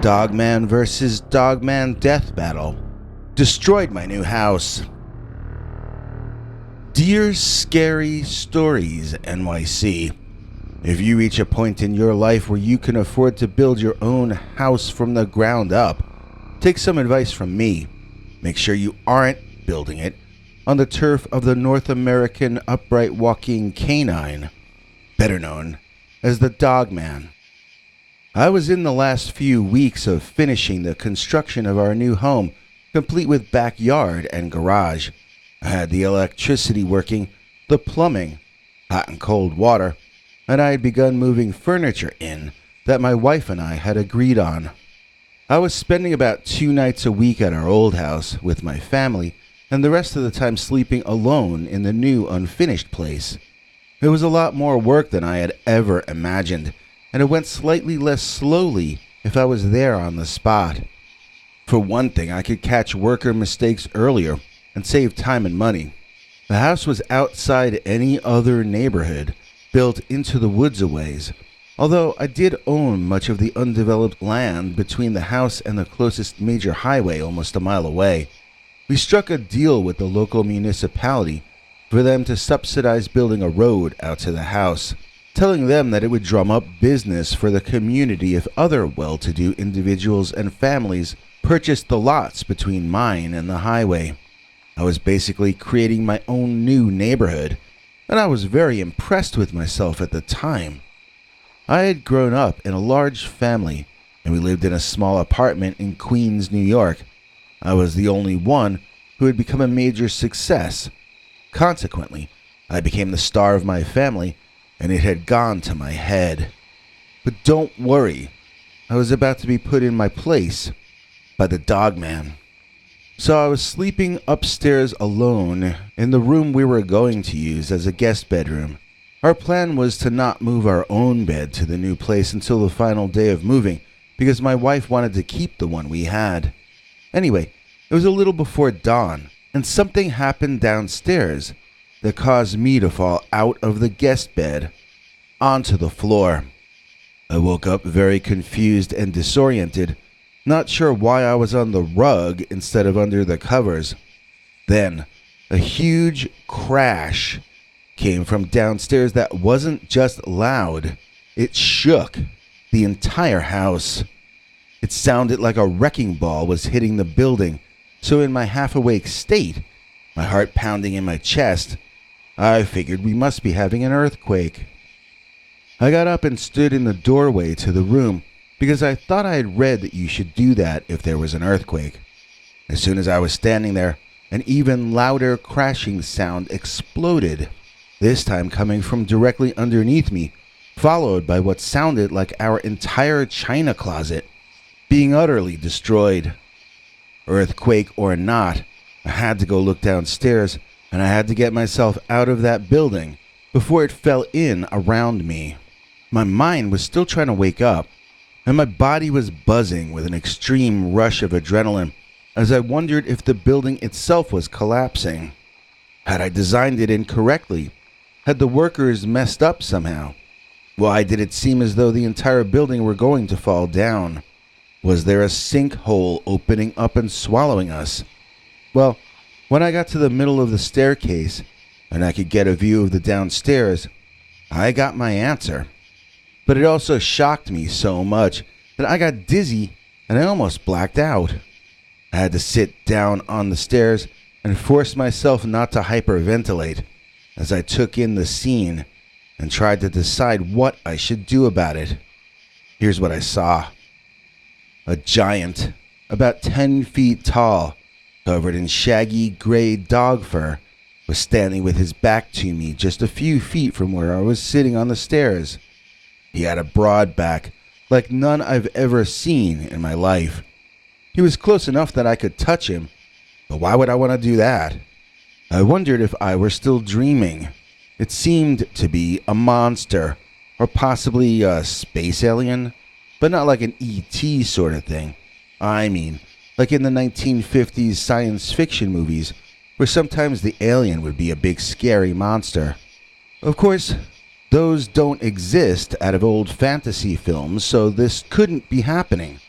Dogman versus Dogman death battle destroyed my new house. Dear Scary Stories NYC, if you reach a point in your life where you can afford to build your own house from the ground up, take some advice from me. Make sure you aren't building it on the turf of the North American upright walking canine, better known as the Dogman. I was in the last few weeks of finishing the construction of our new home, complete with backyard and garage. I had the electricity working, the plumbing, hot and cold water, and I had begun moving furniture in that my wife and I had agreed on. I was spending about 2 nights a week at our old house with my family, and the rest of the time sleeping alone in the new unfinished place. It was a lot more work than I had ever imagined, and it went slightly less slowly if I was there on the spot. For one thing, I could catch worker mistakes earlier and save time and money. The house was outside any other neighborhood, built into the woods a ways, although I did own much of the undeveloped land between the house and the closest major highway almost a mile away. We struck a deal with the local municipality for them to subsidize building a road out to the house, telling them that it would drum up business for the community if other well-to-do individuals and families purchased the lots between mine and the highway. I was basically creating my own new neighborhood, and I was very impressed with myself at the time. I had grown up in a large family, and we lived in a small apartment in Queens, New York. I was the only one who had become a major success. Consequently, I became the star of my family, and it had gone to my head. But don't worry, I was about to be put in my place by the Dogman. So I was sleeping upstairs alone in the room we were going to use as a guest bedroom. Our plan was to not move our own bed to the new place until the final day of moving, because my wife wanted to keep the one we had. Anyway, it was a little before dawn, and something happened downstairs that caused me to fall out of the guest bed onto the floor. I woke up very confused and disoriented, not sure why I was on the rug instead of under the covers. Then, a huge crash came from downstairs that wasn't just loud, it shook the entire house. It sounded like a wrecking ball was hitting the building, so in my half-awake state, my heart pounding in my chest, I figured we must be having an earthquake. I got up and stood in the doorway to the room because I thought I had read that you should do that if there was an earthquake. As soon as I was standing there, an even louder crashing sound exploded, this time coming from directly underneath me, followed by what sounded like our entire china closet being utterly destroyed. Earthquake or not, I had to go look downstairs, and I had to get myself out of that building before it fell in around me. My mind was still trying to wake up, and my body was buzzing with an extreme rush of adrenaline as I wondered if the building itself was collapsing. Had I designed it incorrectly? Had the workers messed up somehow? Why did it seem as though the entire building were going to fall down? Was there a sinkhole opening up and swallowing us? Well, when I got to the middle of the staircase and I could get a view of the downstairs, I got my answer. But it also shocked me so much that I got dizzy and I almost blacked out. I had to sit down on the stairs and force myself not to hyperventilate as I took in the scene and tried to decide what I should do about it. Here's what I saw. A giant, about 10 feet tall, covered in shaggy gray dog fur, was standing with his back to me just a few feet from where I was sitting on the stairs. He had a broad back, like none I've ever seen in my life. He was close enough that I could touch him, but why would I want to do that? I wondered if I were still dreaming. It seemed to be a monster, or possibly a space alien, but not like an E.T. sort of thing. I mean, like in the 1950s science fiction movies, where sometimes the alien would be a big scary monster. Of course, those don't exist out of old fantasy films, so this couldn't be happening.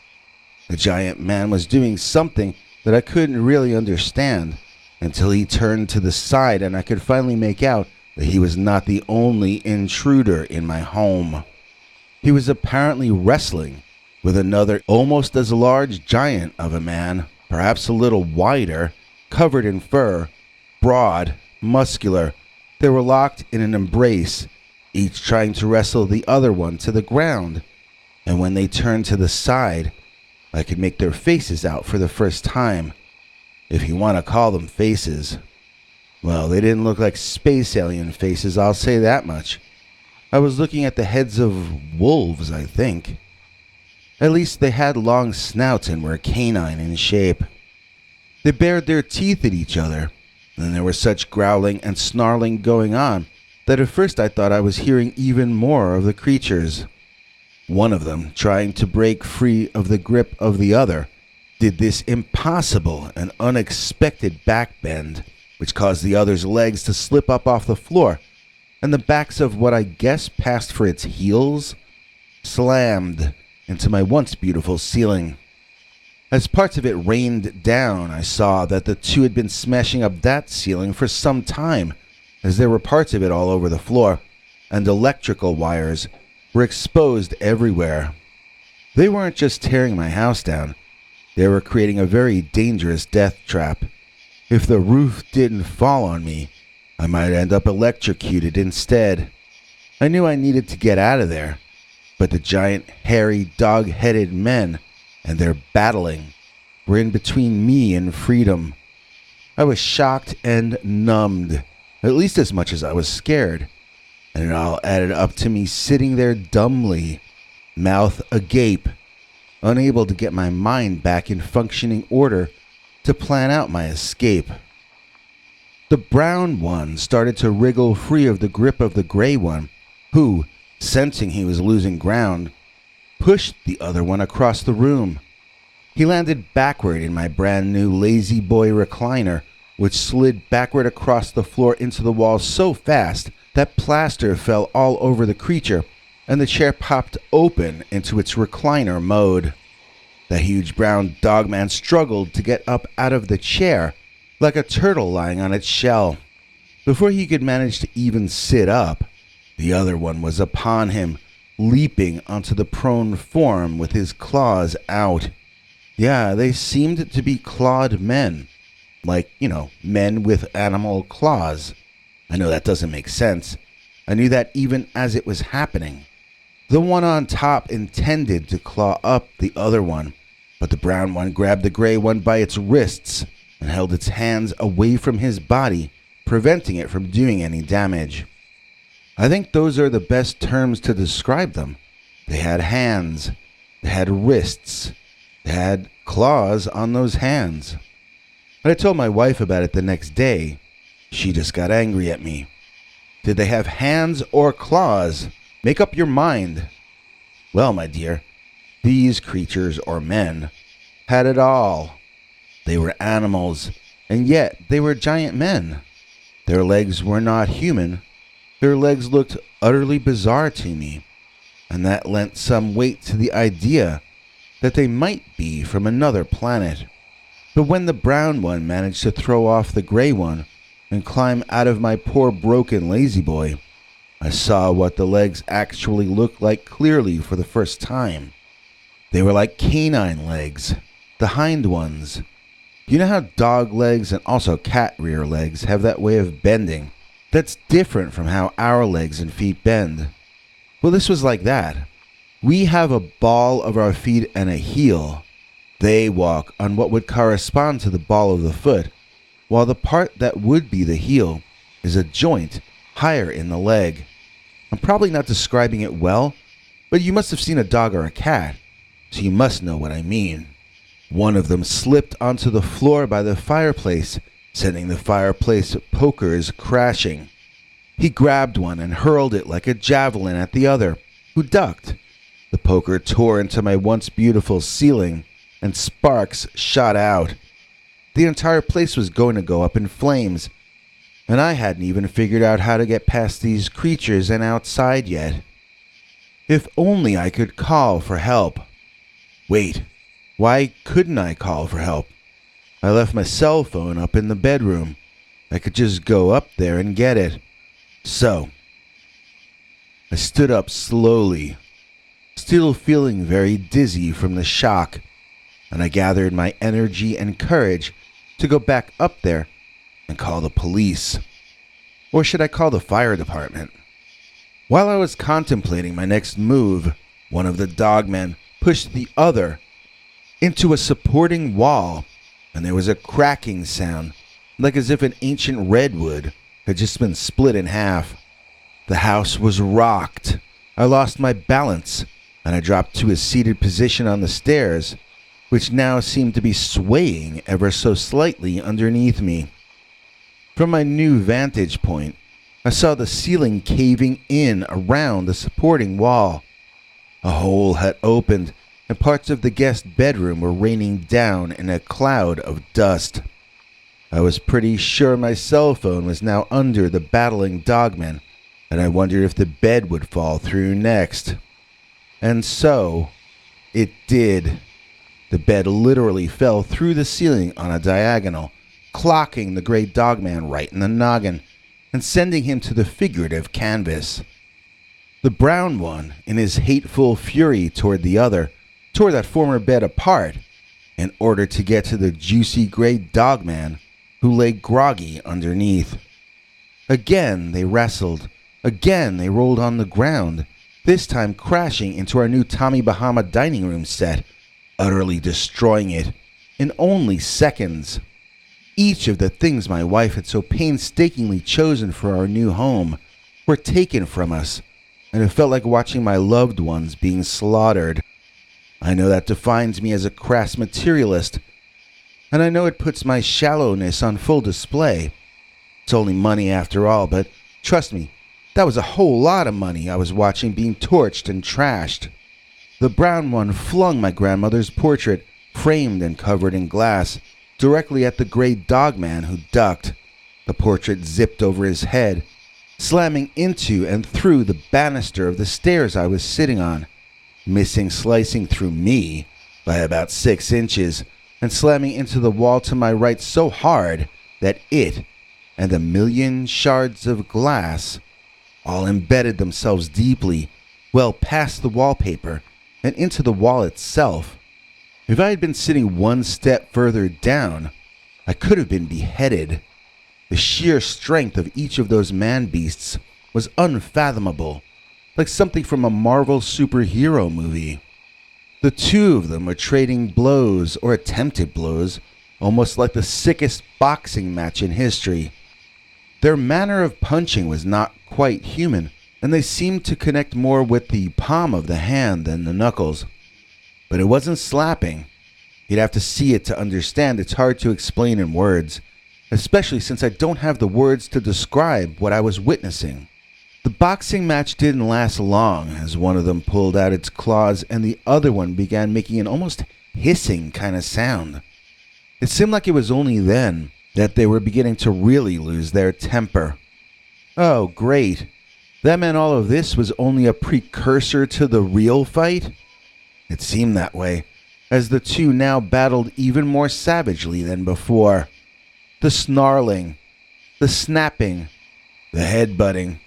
The giant man was doing something that I couldn't really understand until he turned to the side and I could finally make out that he was not the only intruder in my home. He was apparently wrestling with another almost as large giant of a man, perhaps a little wider, covered in fur, broad, muscular. They were locked in an embrace, each trying to wrestle the other one to the ground. And when they turned to the side, I could make their faces out for the first time, if you want to call them faces. Well, they didn't look like space alien faces, I'll say that much. I was looking at the heads of wolves, I think. At least they had long snouts and were canine in shape. They bared their teeth at each other, and there was such growling and snarling going on that at first I thought I was hearing even more of the creatures. One of them, trying to break free of the grip of the other, did this impossible and unexpected backbend, which caused the other's legs to slip up off the floor, and the backs of what I guess passed for its heels slammed into my once beautiful ceiling. As parts of it rained down, I saw that the two had been smashing up that ceiling for some time, as there were parts of it all over the floor, and electrical wires were exposed everywhere. They weren't just tearing my house down, they were creating a very dangerous death trap. If the roof didn't fall on me, I might end up electrocuted instead. I knew I needed to get out of there, but the giant, hairy, dog-headed men and their battling were in between me and freedom. I was shocked and numbed, at least as much as I was scared, and it all added up to me sitting there dumbly, mouth agape, unable to get my mind back in functioning order to plan out my escape. The brown one started to wriggle free of the grip of the gray one, who, sensing he was losing ground, pushed the other one across the room. He landed backward in my brand new Lazy Boy recliner, which slid backward across the floor into the wall so fast that plaster fell all over the creature, and the chair popped open into its recliner mode. The huge brown Dogman struggled to get up out of the chair, like a turtle lying on its shell. Before he could manage to even sit up, the other one was upon him, leaping onto the prone form with his claws out. Yeah, they seemed to be clawed men. Like, men with animal claws. I know that doesn't make sense. I knew that even as it was happening. The one on top intended to claw up the other one, but the brown one grabbed the gray one by its wrists and held its hands away from his body, preventing it from doing any damage. I think those are the best terms to describe them. They had hands, they had wrists, they had claws on those hands. When I told my wife about it the next day, she just got angry at me. Did they have hands or claws? Make up your mind. Well, my dear, these creatures, or men, had it all. They were animals, and yet they were giant men. Their legs were not human. Their legs looked utterly bizarre to me, and that lent some weight to the idea that they might be from another planet. But when the brown one managed to throw off the gray one and climb out of my poor broken lazy boy, I saw what the legs actually looked like clearly for the first time. They were like canine legs, the hind ones. You know how dog legs and also cat rear legs have that way of bending? That's different from how our legs and feet bend. Well, this was like that. We have a ball of our feet and a heel. They walk on what would correspond to the ball of the foot, while the part that would be the heel is a joint higher in the leg. I'm probably not describing it well, but you must have seen a dog or a cat, so you must know what I mean. One of them slipped onto the floor by the fireplace, sending the fireplace pokers crashing. He grabbed one and hurled it like a javelin at the other, who ducked. The poker tore into my once beautiful ceiling, and sparks shot out. The entire place was going to go up in flames, and I hadn't even figured out how to get past these creatures and outside yet. If only I could call for help. Wait, Why couldn't I call for help? I left my cell phone up in the bedroom. I could just go up there and get it. So, I stood up slowly, still feeling very dizzy from the shock, and I gathered my energy and courage to go back up there and call the police. Or should I call the fire department? While I was contemplating my next move, one of the dogmen pushed the other into a supporting wall, and there was a cracking sound, like as if an ancient redwood had just been split in half. The house was rocked. I lost my balance, and I dropped to a seated position on the stairs, which now seemed to be swaying ever so slightly underneath me. From my new vantage point, I saw the ceiling caving in around the supporting wall. A hole had opened, and parts of the guest bedroom were raining down in a cloud of dust. I was pretty sure my cell phone was now under the battling dogman, and I wondered if the bed would fall through next. And so, it did. The bed literally fell through the ceiling on a diagonal, clocking the gray dogman right in the noggin, and sending him to the figurative canvas. The brown one, in his hateful fury toward the other, tore that former bed apart in order to get to the juicy gray dogman who lay groggy underneath. Again they wrestled. Again they rolled on the ground, this time crashing into our new Tommy Bahama dining room set, utterly destroying it in only seconds. Each of the things my wife had so painstakingly chosen for our new home were taken from us, and it felt like watching my loved ones being slaughtered. I know that defines me as a crass materialist, and I know it puts my shallowness on full display. It's only money after all, but trust me, that was a whole lot of money I was watching being torched and trashed. The brown one flung my grandmother's portrait, framed and covered in glass, directly at the gray dogman who ducked. The portrait zipped over his head, slamming into and through the banister of the stairs I was sitting on, slicing through me by about 6 inches, and slamming into the wall to my right so hard that it and a million shards of glass all embedded themselves deeply, well past the wallpaper and into the wall itself. If I had been sitting one step further down, I could have been beheaded. The sheer strength of each of those man-beasts was unfathomable, like something from a Marvel superhero movie. The two of them were trading blows, or attempted blows, almost like the sickest boxing match in history. Their manner of punching was not quite human, and they seemed to connect more with the palm of the hand than the knuckles. But it wasn't slapping. You'd have to see it to understand. It's hard to explain in words, especially since I don't have the words to describe what I was witnessing. The boxing match didn't last long, as one of them pulled out its claws and the other one began making an almost hissing kind of sound. It seemed like it was only then that they were beginning to really lose their temper. Oh, great. That meant all of this was only a precursor to the real fight? It seemed that way, as the two now battled even more savagely than before. The snarling, the snapping, the headbutting,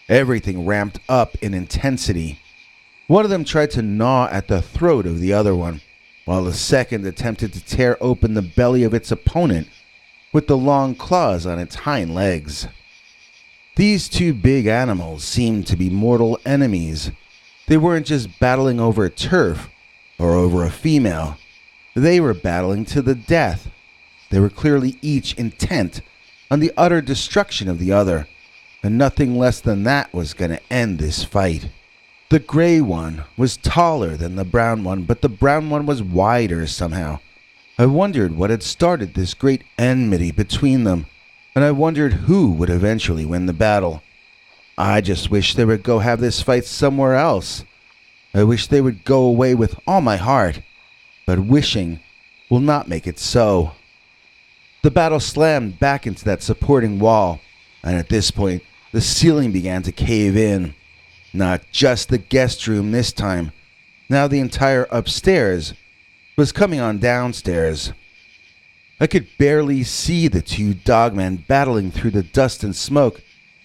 everything ramped up in intensity. One of them tried to gnaw at the throat of the other one, while the second attempted to tear open the belly of its opponent with the long claws on its hind legs. These two big animals seemed to be mortal enemies. They weren't just battling over turf or over a female. They were battling to the death. They were clearly each intent on the utter destruction of the other, and nothing less than that was going to end this fight. The gray one was taller than the brown one, but the brown one was wider somehow. I wondered what had started this great enmity between them, and I wondered who would eventually win the battle. I just wish they would go have this fight somewhere else. I wish they would go away with all my heart, but wishing will not make it so. The battle slammed back into that supporting wall, and at this point, the ceiling began to cave in. Not just the guest room this time. Now the entire upstairs was coming on downstairs. I could barely see the two dogmen battling through the dust and smoke,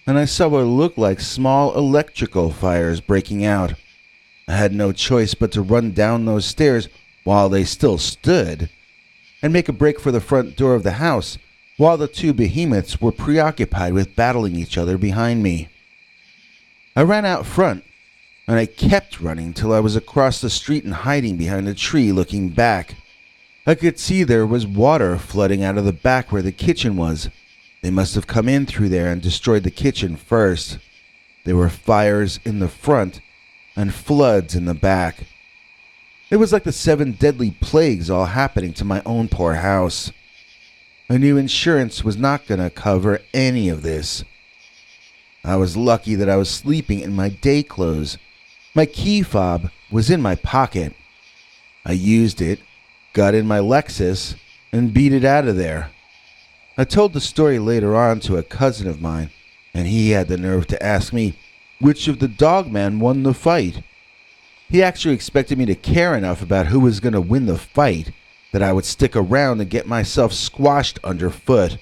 and I saw what looked like small electrical fires breaking out. I had no choice but to run down those stairs while they still stood, and make a break for the front door of the house, while the two behemoths were preoccupied with battling each other behind me. I ran out front, and I kept running till I was across the street and hiding behind a tree looking back. I could see there was water flooding out of the back where the kitchen was. They must have come in through there and destroyed the kitchen first. There were fires in the front and floods in the back. It was like the 7 deadly plagues all happening to my own poor house. I knew insurance was not going to cover any of this. I was lucky that I was sleeping in my day clothes. My key fob was in my pocket. I used it, got in my Lexus, and beat it out of there. I told the story later on to a cousin of mine, and he had the nerve to ask me which of the dogmen won the fight. He actually expected me to care enough about who was going to win the fight that I would stick around and get myself squashed underfoot.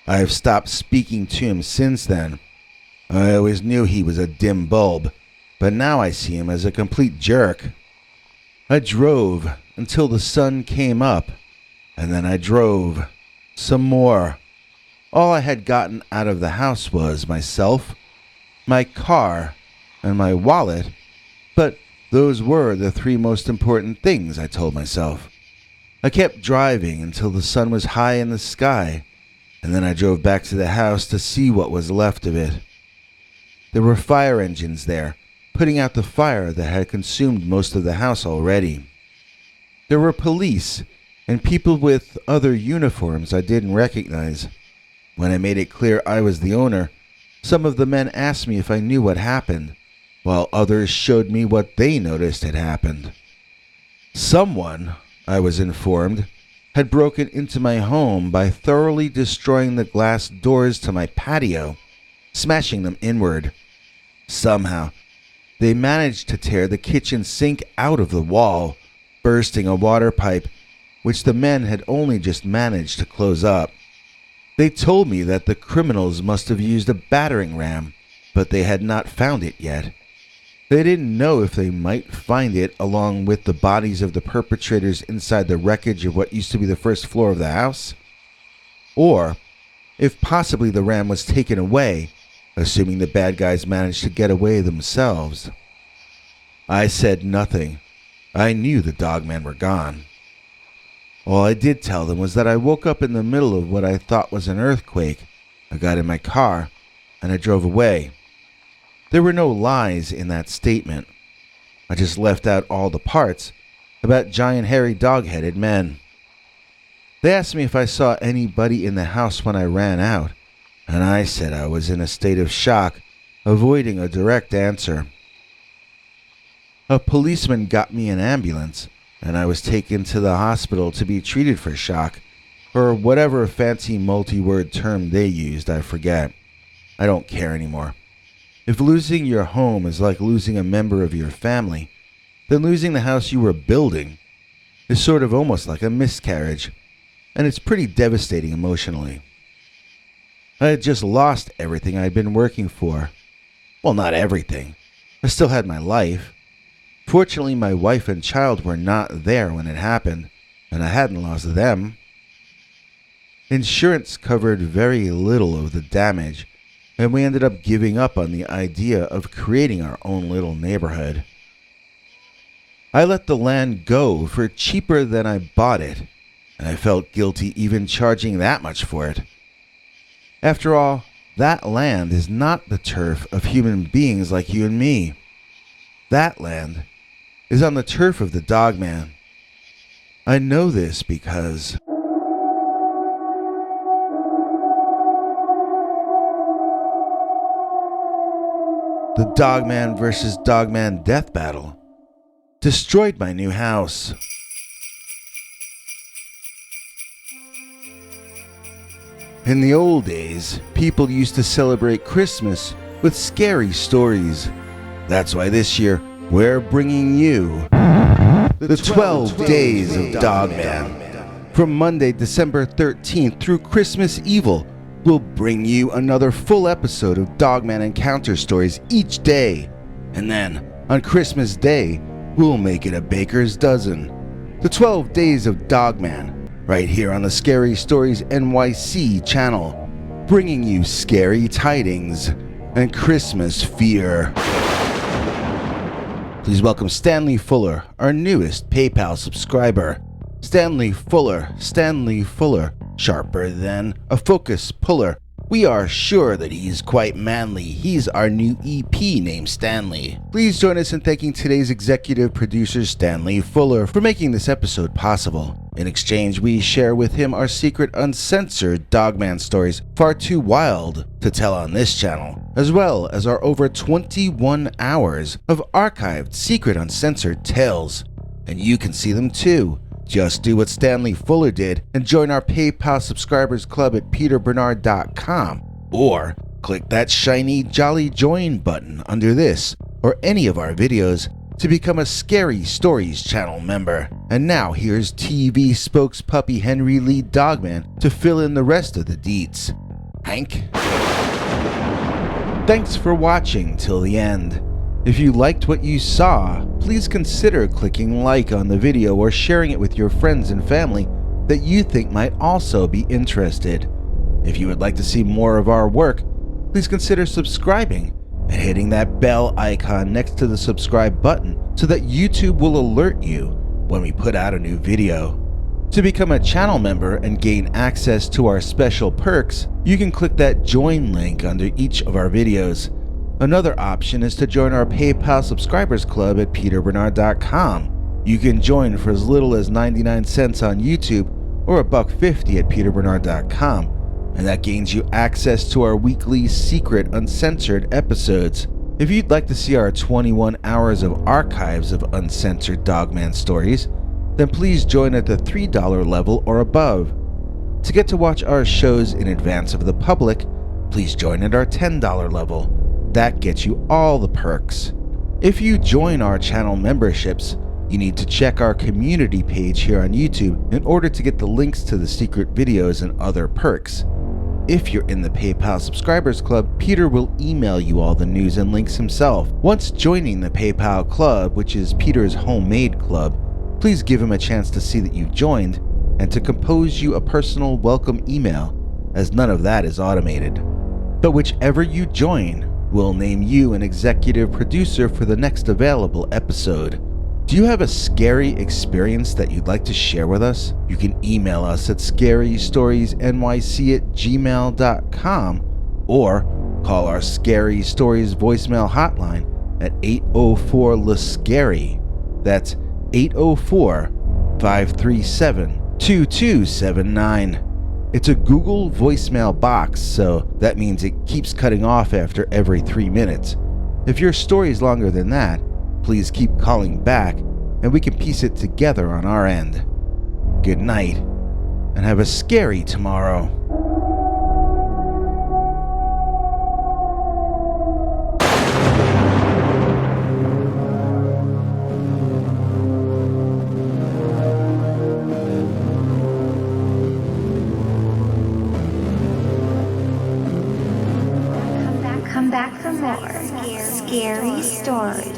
I have stopped speaking to him since then. I always knew he was a dim bulb, but now I see him as a complete jerk. I drove until the sun came up, and then I drove some more. All I had gotten out of the house was myself, my car, and my wallet, but those were the 3 most important things, I told myself. I kept driving until the sun was high in the sky, and then I drove back to the house to see what was left of it. There were fire engines there, putting out the fire that had consumed most of the house already. There were police and people with other uniforms I didn't recognize. When I made it clear I was the owner, some of the men asked me if I knew what happened, while others showed me what they noticed had happened. Someone, I was informed, had broken into my home by thoroughly destroying the glass doors to my patio, smashing them inward. Somehow, they managed to tear the kitchen sink out of the wall, bursting a water pipe, which the men had only just managed to close up. They told me that the criminals must have used a battering ram, but they had not found it yet. They didn't know if they might find it along with the bodies of the perpetrators inside the wreckage of what used to be the first floor of the house, or if possibly the ram was taken away, assuming the bad guys managed to get away themselves. I said nothing. I knew the dogmen were gone. All I did tell them was that I woke up in the middle of what I thought was an earthquake. I got in my car, and I drove away. There were no lies in that statement. I just left out all the parts about giant hairy dog-headed men. They asked me if I saw anybody in the house when I ran out, and I said I was in a state of shock, avoiding a direct answer. A policeman got me an ambulance, and I was taken to the hospital to be treated for shock, or whatever fancy multi-word term they used, I forget. I don't care anymore. If losing your home is like losing a member of your family, then losing the house you were building is sort of almost like a miscarriage, and it's pretty devastating emotionally. I had just lost everything I'd been working for. Well, not everything. I still had my life. Fortunately, my wife and child were not there when it happened, and I hadn't lost them. Insurance covered very little of the damage, and we ended up giving up on the idea of creating our own little neighborhood. I let the land go for cheaper than I bought it, and I felt guilty even charging that much for it. After all, that land is not the turf of human beings like you and me. That land is on the turf of the Dogman. I know this because the Dogman versus Dogman death battle destroyed my new house. In the old days, people used to celebrate Christmas with scary stories. That's why this year, we're bringing you The 12 Days of Dogman. From Monday, December 13th through Christmas Evil, we'll bring you another full episode of Dogman Encounter stories each day. And then, on Christmas Day, we'll make it a baker's dozen. The 12 Days of Dogman, right here on the Scary Stories NYC channel, bringing you scary tidings and Christmas fear. Please welcome Stanley Fuller, our newest PayPal subscriber. Stanley Fuller, sharper than a focus puller. We are sure that he's quite manly. He's our new EP named Stanley. Please join us in thanking today's executive producer Stanley Fuller for making this episode possible. In exchange, we share with him our secret uncensored Dogman stories, far too wild to tell on this channel, as well as our over 21 hours of archived secret uncensored tales. And you can see them too. Just do what Stanley Fuller did and join our PayPal subscribers club at peterbernard.com, or click that shiny jolly join button under this or any of our videos to become a Scary Stories channel member. And now here's TV spokespuppy Henry Lee Dogman to fill in the rest of the deets. Hank? Thanks for watching till the end. If you liked what you saw, please consider clicking like on the video or sharing it with your friends and family that you think might also be interested. If you would like to see more of our work, please consider subscribing and hitting that bell icon next to the subscribe button so that YouTube will alert you when we put out a new video. To become a channel member and gain access to our special perks, you can click that join link under each of our videos. Another option is to join our PayPal subscribers club at peterbernard.com. You can join for as little as 99 cents on YouTube or $1.50 at peterbernard.com, and that gains you access to our weekly secret uncensored episodes. If you'd like to see our 21 hours of archives of uncensored Dogman stories, then please join at the $3 level or above. To get to watch our shows in advance of the public, please join at our $10 level. That gets you all the perks. If you join our channel memberships, you need to check our community page here on YouTube in order to get the links to the secret videos and other perks. If you're in the PayPal subscribers club, Peter will email you all the news and links himself. Once joining the PayPal club, which is Peter's homemade club, please give him a chance to see that you've joined and to compose you a personal welcome email, as none of that is automated. But whichever you join, we'll name you an executive producer for the next available episode. Do you have a scary experience that you'd like to share with us? You can email us at scarystoriesnyc@gmail.com or call our Scary Stories voicemail hotline at 804-LA-SCARY. That's 804-537-2279. It's a Google voicemail box, so that means it keeps cutting off after every 3 minutes. If your story is longer than that, please keep calling back and we can piece it together on our end. Good night, and have a scary tomorrow. Come back for more scary stories.